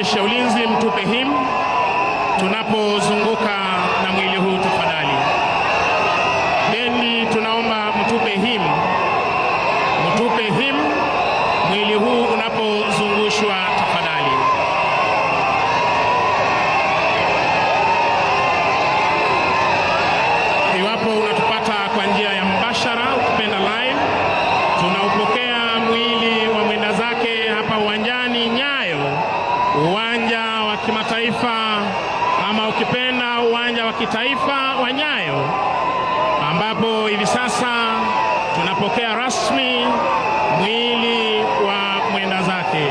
majeshi ya ulinzi mtupe him tunapozunguka na mwili huu tafadhali. Bendi tunaomba mtupe him mwili huu unapozungushwa tafadhali. Iwapo unatupata kwa njia ya mbashara ukipenda live, tunaupokea mwili wa mwenda zake hapa uwanjani Nyayo, uwanja wa kimataifa ama ukipenda uwanja wa kitaifa wa Nyayo, ambapo hivi sasa tunapokea rasmi mwili wa mwenda zake.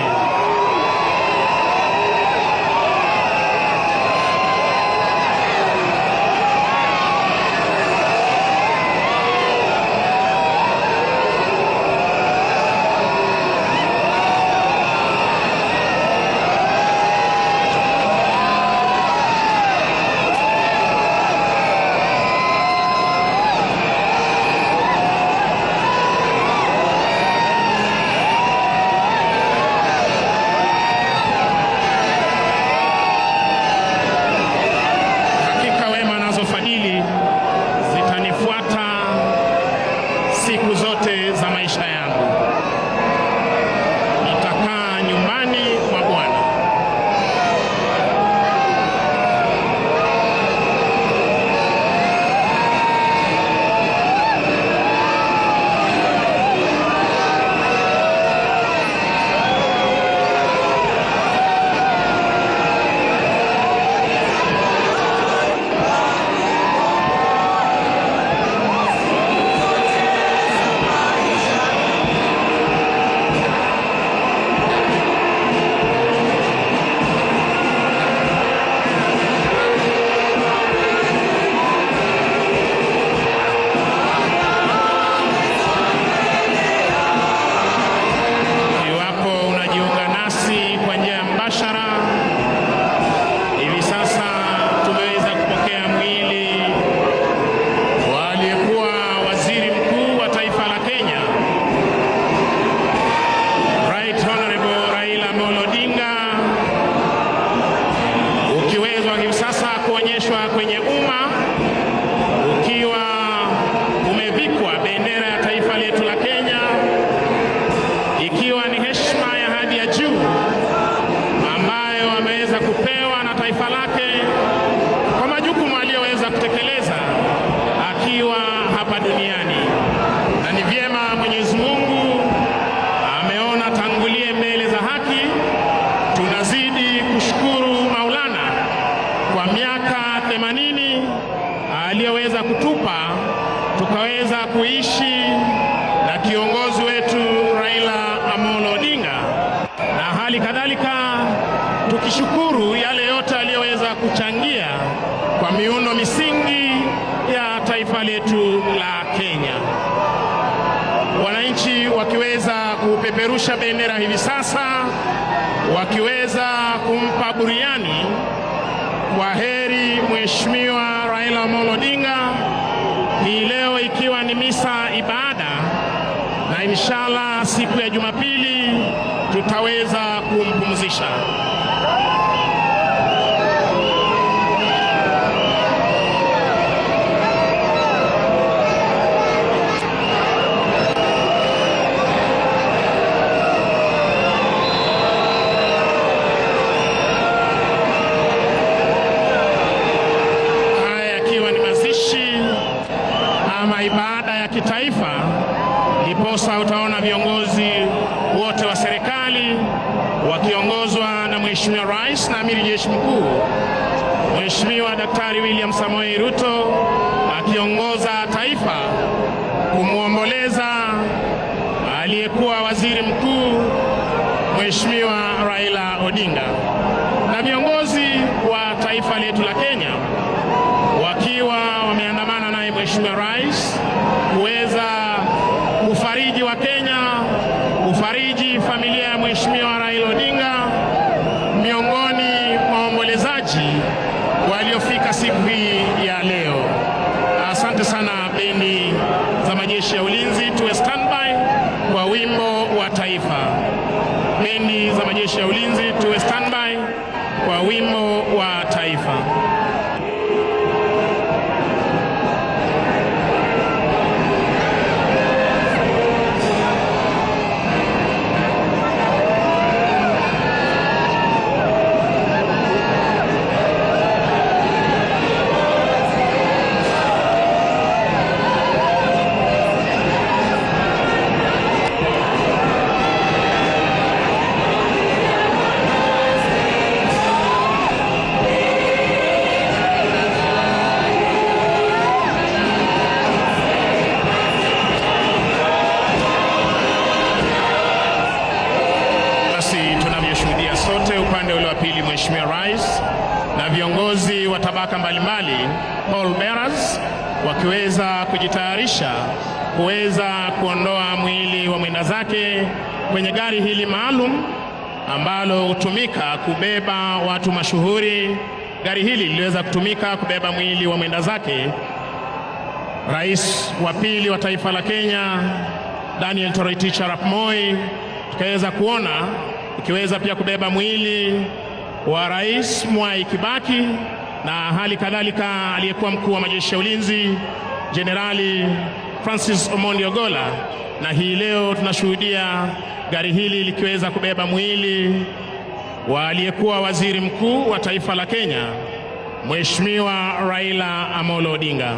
Siku zote za maisha yangu nitakaa nyumbani mwa Bwana. Kwenye umma ukiwa umevikwa bendera ya taifa letu la Kenya, ikiwa ni heshima ya hadi ya juu ambayo ameweza kupewa na taifa lake kwa majukumu aliyoweza kutekeleza akiwa hapa duniani. Na ni vyema Mwenyezi Mungu ameona tangulie mbele za haki. Tunazidi kushukuru Maulana kwa miaka 80 aliyoweza kutupa tukaweza kuishi na kiongozi wetu Raila Amolo Odinga, na hali kadhalika tukishukuru yale yote aliyoweza kuchangia kwa miundo misingi ya taifa letu la Kenya. Wananchi wakiweza kupeperusha bendera hivi sasa, wakiweza kumpa buriani kwa heri Mheshimiwa Raila Amolo Odinga, hii leo ikiwa ni misa ibada, na inshallah siku ya Jumapili tutaweza kumpumzisha. Ibada ya kitaifa, ndiposa utaona viongozi wote wa serikali wakiongozwa na Mheshimiwa Rais na Amiri Jeshi Mkuu Mheshimiwa Daktari William Samoei Ruto akiongoza taifa kumwomboleza aliyekuwa waziri mkuu Mheshimiwa Raila Odinga, na viongozi wa taifa letu la Kenya wakiwa wameandamana naye Mheshimiwa Rais kuweza kufariji wa Kenya, kufariji familia ya Mheshimiwa Raila Odinga, miongoni mwa waombolezaji waliofika siku hii ya leo. Asante sana bendi za majeshi ya ulinzi, tuwe standby kwa wimbo wa taifa. bendi za majeshi ya ulinzi tuwe standby kwa wimbo wa taifa. Sote upande ule wa pili, Mheshimiwa Rais na viongozi wa tabaka mbalimbali pall bearers wakiweza kujitayarisha kuweza kuondoa mwili wa mwenda zake kwenye gari hili maalum ambalo hutumika kubeba watu mashuhuri. Gari hili liliweza kutumika kubeba mwili wa mwenda zake Rais wa pili wa taifa la Kenya Daniel Toroitich arap Moi, tukaweza kuona ikiweza pia kubeba mwili wa Rais Mwai Kibaki na hali kadhalika aliyekuwa mkuu wa majeshi ya ulinzi Jenerali Francis Omondi Ogolla. Na hii leo tunashuhudia gari hili likiweza kubeba mwili wa aliyekuwa waziri mkuu wa taifa la Kenya Mheshimiwa Raila Amolo Odinga.